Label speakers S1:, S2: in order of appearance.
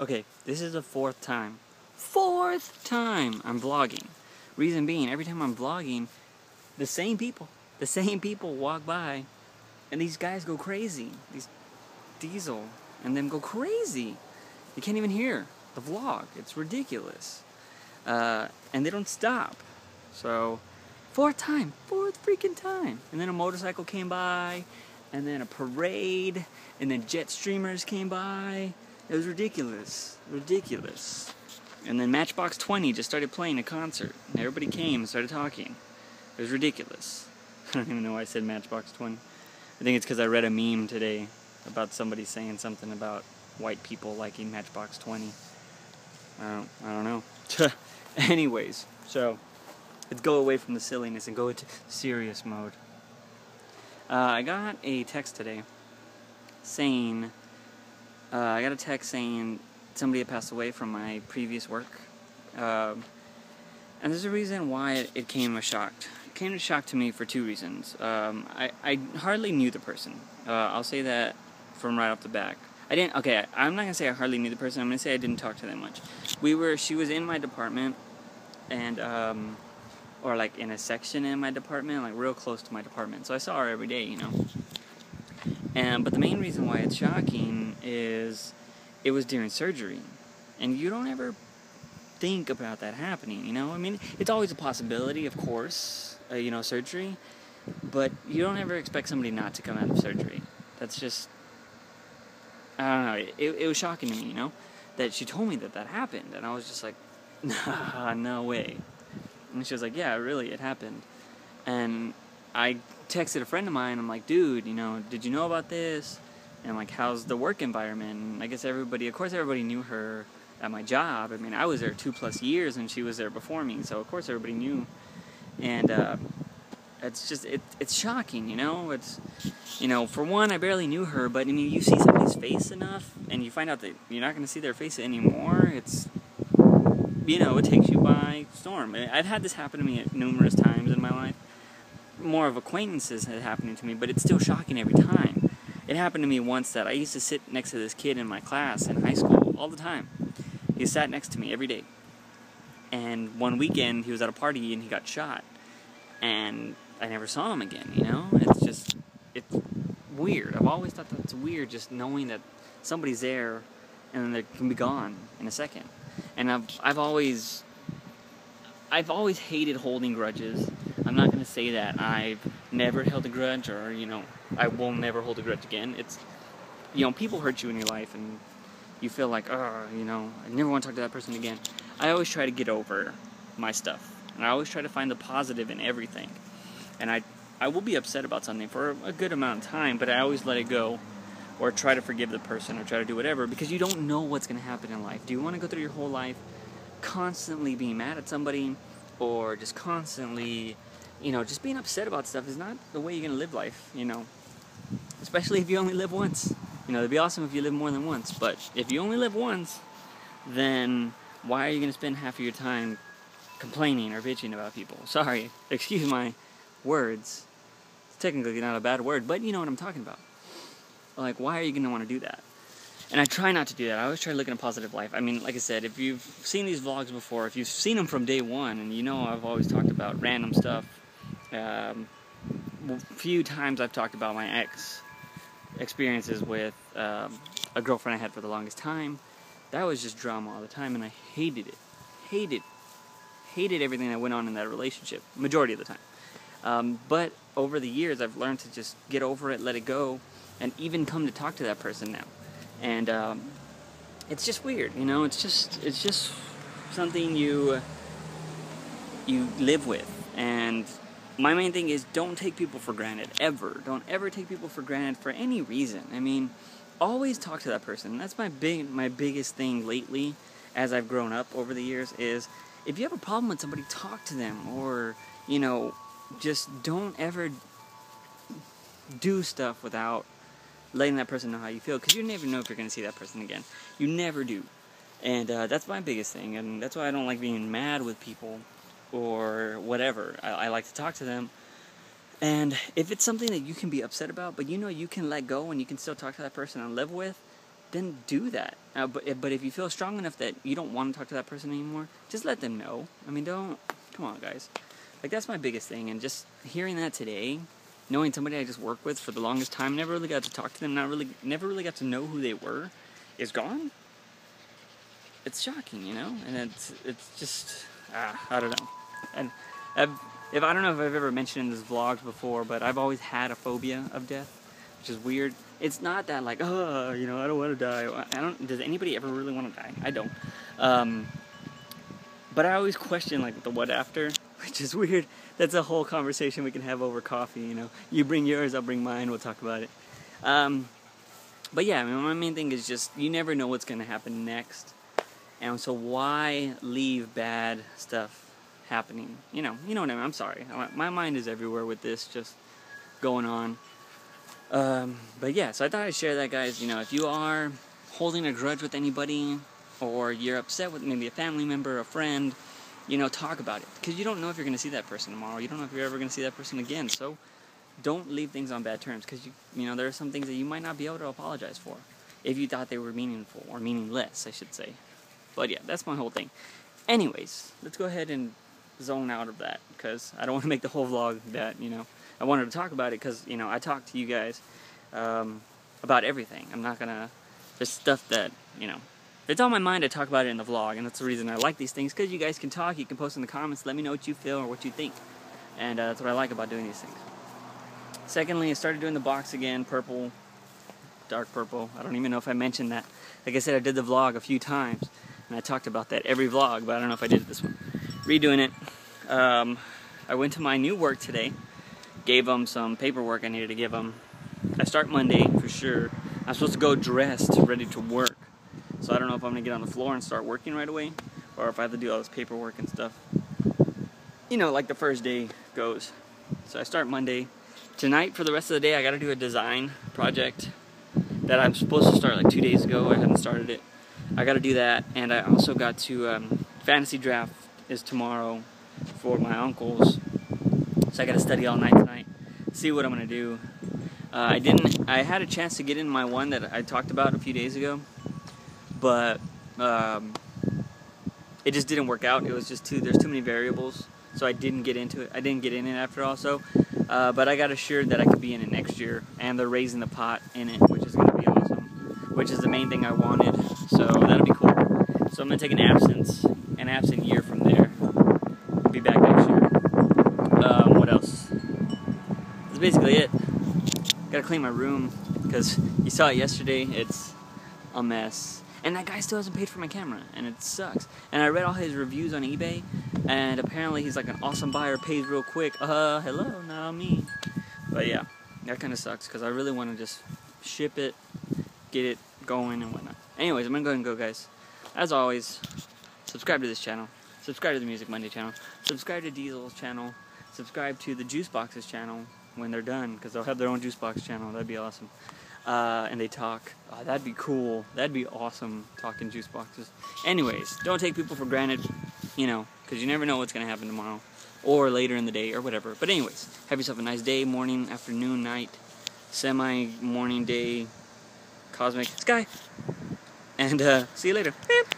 S1: Okay, this is the fourth time. Fourth time I'm vlogging. Reason being, every time I'm vlogging, the same people walk by, and these guys go crazy. These Diesel and them go crazy. You can't even hear the vlog. It's ridiculous. And they don't stop. So, fourth freaking time. And then a motorcycle came by, and then a parade, and then jet streamers came by. It was ridiculous. And then Matchbox 20 just started playing a concert. And everybody came and started talking. It was ridiculous. I don't even know why I said Matchbox 20. I think it's because I read a meme today about somebody saying something about white people liking Matchbox 20. I don't know. Anyways, so let's go away from the silliness and go into serious mode. I got a text today saying, somebody had passed away from my previous work. And there's a reason why it came as shock. It came as shock to me for two reasons. I hardly knew the person. I'll say that from right off the back. I'm not going to say I hardly knew the person. I'm going to say I didn't talk to them much. She was in my department, and, or like in a section in my department, like real close to my department. So I saw her every day, you know. But the main reason why it's shocking is it was during surgery. And you don't ever think about that happening, you know? I mean, it's always a possibility, of course, surgery. But you don't ever expect somebody not to come out of surgery. That's just, I don't know, it was shocking to me, you know, that she told me that happened, and I was just like, nah, no way. And she was like, yeah, really, it happened. And I texted a friend of mine, I'm like, dude, did you know about this? And I'm like, how's the work environment? And I guess everybody knew her at my job. I mean, I was there 2+ years, and she was there before me, so of course everybody knew. And, it's just, it's shocking, you know? It's, for one, I barely knew her, but I mean, you see somebody's face enough, and you find out that you're not going to see their face anymore. It's, it takes you by storm. I've had this happen to me numerous times in my life. More of acquaintances had happening to me, but it's still shocking every time. It happened to me once that I used to sit next to this kid in my class in high school all the time. He sat next to me every day. And one weekend, he was at a party and he got shot. And I never saw him again, It's weird. I've always thought that's weird, just knowing that somebody's there and then they can be gone in a second. And I've always hated holding grudges. I'm not going to say that I've never held a grudge, or, I will never hold a grudge again. It's, people hurt you in your life and you feel like, I never want to talk to that person again. I always try to get over my stuff. And I always try to find the positive in everything. And I will be upset about something for a good amount of time, but I always let it go, or try to forgive the person, or try to do whatever, because you don't know what's going to happen in life. Do you want to go through your whole life constantly being mad at somebody, or just constantly, just being upset about stuff is not the way you're going to live life, Especially if you only live once. It'd be awesome if you live more than once, but if you only live once, then why are you going to spend half of your time complaining or bitching about people? Sorry, excuse my words. It's technically not a bad word, but you know what I'm talking about. Like, why are you going to want to do that? And I try not to do that. I always try to look in a positive life. I mean, like I said, if you've seen these vlogs before, if you've seen them from day one, and I've always talked about random stuff. A few times I've talked about my experiences with a girlfriend I had for the longest time. That was just drama all the time, and I hated it. Hated everything that went on in that relationship, majority of the time. But over the years, I've learned to just get over it, let it go, and even come to talk to that person now. And it's just weird, It's just something you live with. And my main thing is, don't take people for granted, ever. Don't ever take people for granted for any reason. I mean, always talk to that person. That's my biggest thing lately, as I've grown up over the years, is if you have a problem with somebody, talk to them, or, just don't ever do stuff without letting that person know how you feel, because you never know if you're going to see that person again. You never do. And that's my biggest thing, and that's why I don't like being mad with people or whatever. I like to talk to them. And if it's something that you can be upset about, but you can let go and you can still talk to that person and live with, then do that. But if you feel strong enough that you don't want to talk to that person anymore, just let them know. I mean, don't, come on, guys. Like, that's my biggest thing, and just hearing that today, knowing somebody I just worked with for the longest time, never really got to talk to them, never really got to know who they were, is gone. It's shocking, you know, and it's just, I don't know. And I don't know if I've ever mentioned in this vlog before, but I've always had a phobia of death, which is weird. It's not that like, oh, you know, I don't want to die. Does anybody ever really want to die? I don't. But I always question like the what after, which is weird. That's a whole conversation we can have over coffee, you know. You bring yours, I'll bring mine, we'll talk about it. But yeah, I mean, my main thing is just, you never know what's going to happen next. And so why leave bad stuff happening? You know what I mean? I'm sorry. My mind is everywhere with this just going on. But yeah, so I thought I'd share that, guys. You know, if you are holding a grudge with anybody, or you're upset with maybe a family member, a friend, you know, talk about it. Because you don't know if you're going to see that person tomorrow. You don't know if you're ever going to see that person again. So don't leave things on bad terms. Because, you know, there are some things that you might not be able to apologize for. If you thought they were meaningful, or meaningless, I should say. But yeah, that's my whole thing. Anyways, let's go ahead and zone out of that. Because I don't want to make the whole vlog that, you know, I wanted to talk about it because, you know, I talk to you guys about everything. I'm not going to, there's stuff that, you know, if it's on my mind, I talk about it in the vlog, and that's the reason I like these things, because you guys can talk, you can post in the comments, let me know what you feel or what you think, and that's what I like about doing these things. Secondly, I started doing the box again, purple, dark purple. I don't even know if I mentioned that. Like I said, I did the vlog a few times, and I talked about that every vlog, but I don't know if I did this one. Redoing it. I went to my new work today, gave them some paperwork I needed to give them. I start Monday, for sure. I'm supposed to go dressed, ready to work. So I don't know if I'm going to get on the floor and start working right away, or if I have to do all this paperwork and stuff. You know, like the first day goes. So I start Monday. Tonight, for the rest of the day, I got to do a design project that I'm supposed to start like 2 days ago. I haven't started it. I got to do that, and I also got to, fantasy draft is tomorrow for my uncles. So I got to study all night tonight, see what I'm going to do. I had a chance to get in my one that I talked about a few days ago, but it just didn't work out. It was just there's too many variables, so I didn't get into it. I didn't get in it after all, so, but I got assured that I could be in it next year, and they're raising the pot in it, which is going to be awesome, which is the main thing I wanted, so that'll be cool. So I'm going to take an absent year from there. I'll be back next year. What else? That's basically it. Gotta clean my room, because you saw it yesterday, it's a mess. And that guy still hasn't paid for my camera, and it sucks. And I read all his reviews on eBay, and apparently he's like an awesome buyer, pays real quick. Hello, not me. But yeah, that kind of sucks, because I really want to just ship it, get it going, and whatnot. Anyways, I'm gonna go ahead and go, guys. As always, subscribe to this channel, subscribe to the Music Monday channel, subscribe to Diesel's channel, subscribe to the JUICEbox's channel when they're done, because they'll have their own JUICEbox channel. That'd be awesome. And they talk. That'd be cool. That'd be awesome, talking JUICEboxes. Anyways, don't take people for granted, you know, because you never know what's going to happen tomorrow, or later in the day, or whatever. But anyways, have yourself a nice day, morning, afternoon, night, semi-morning, day, cosmic sky, and see you later. Beep.